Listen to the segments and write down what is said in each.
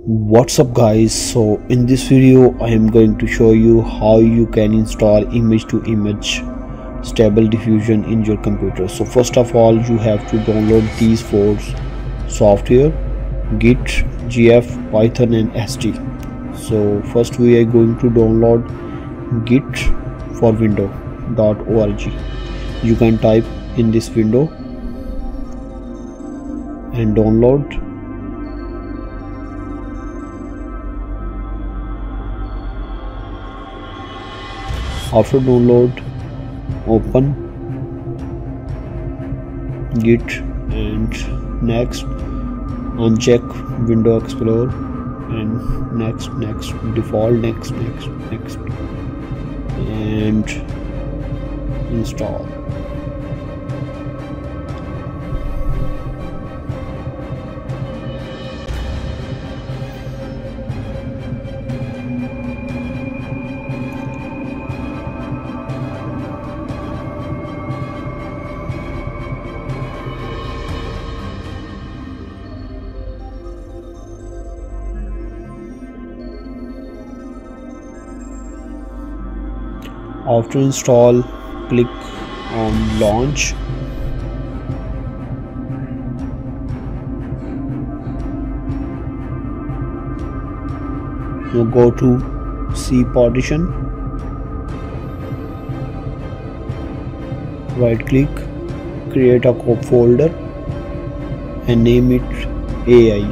What's up guys, so in this video I am going to show you how you can install image to image stable diffusion in your computer. So first of all you have to download these four software: Git, GF, Python and ST. So first we are going to download Git for window.org. You can type in this window and download. After download, open Git and next uncheck Window Explorer and next default next and install. After install, click on launch. Now go to C partition, right click, create a folder and name it AI.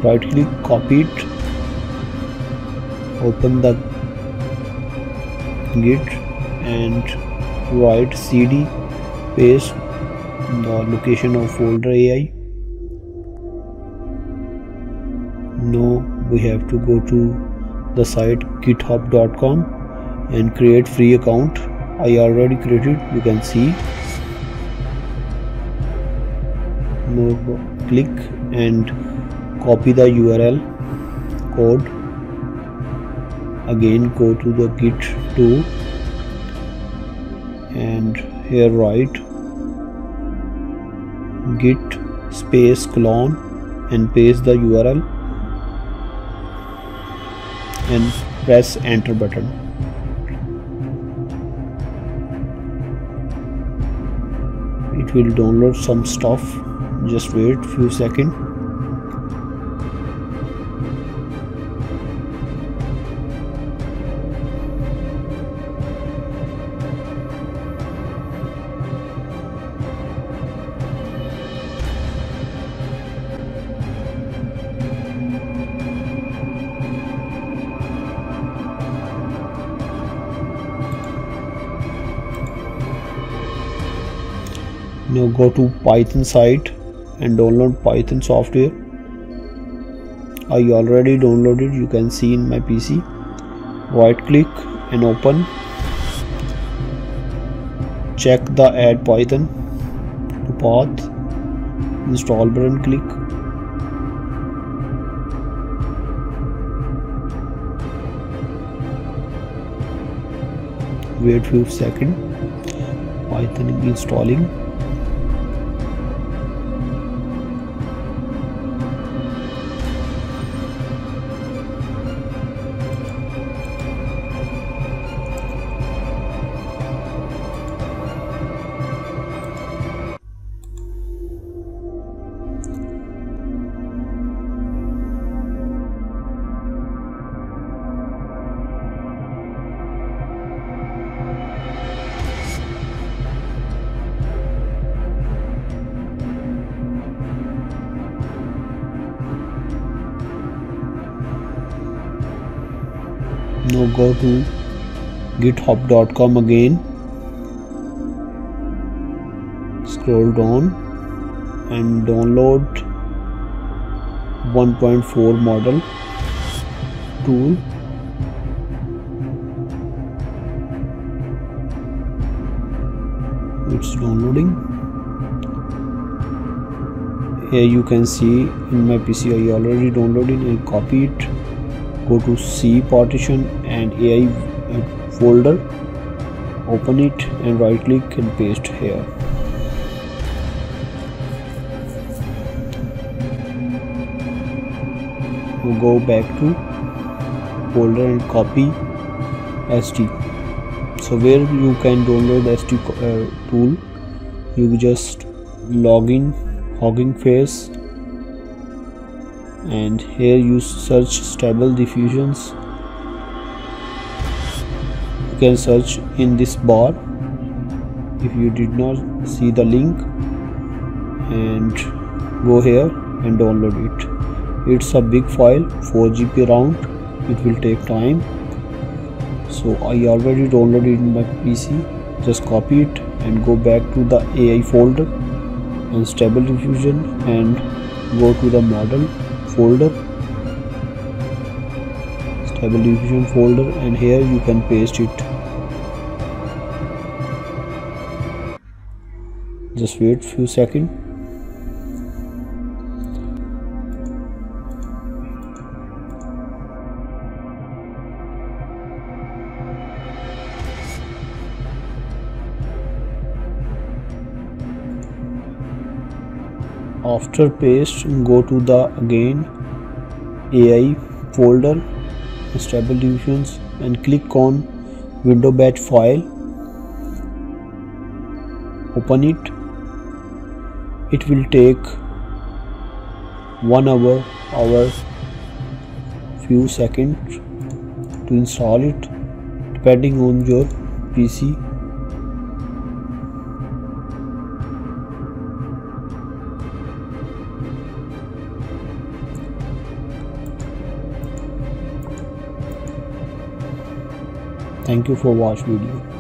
Right click, copy it, open the Git and write cd, paste the location of folder AI. Now we have to go to the site github.com and create free account. I already created, you can see. Now click and copy the URL code. Again go to the Git tool and here write git space clone and paste the URL and press enter button. It will download some stuff, just wait few seconds. Now go to Python site and download Python software. I already downloaded, you can see in my PC. Right click and open. Check the add Python to path. Install button click. Wait few seconds. Python is installing. Now go to github.com again, scroll down and download 1.4 model tool. It's downloading. Here you can see in my PC I already downloaded and copy it. Go to C partition and AI folder, open it and right click and paste here. go back to folder and copy SD. So where you can download SD tool, you just log in Hugging Face, and here you search stable diffusions. You can search in this bar if you did not see the link, and go here and download it. It's a big file, 4 GB round. It will take time, so I already downloaded in my PC. Just copy it and go back to the AI folder and stable diffusion, and go to the model folder, stable diffusion folder, and here you can paste it. Just wait few seconds. After paste, go to the again AI folder, stable diffusions, and click on window batch file. Open it. It will take 1 hour, few seconds to install it, depending on your PC. Thank you for watching video.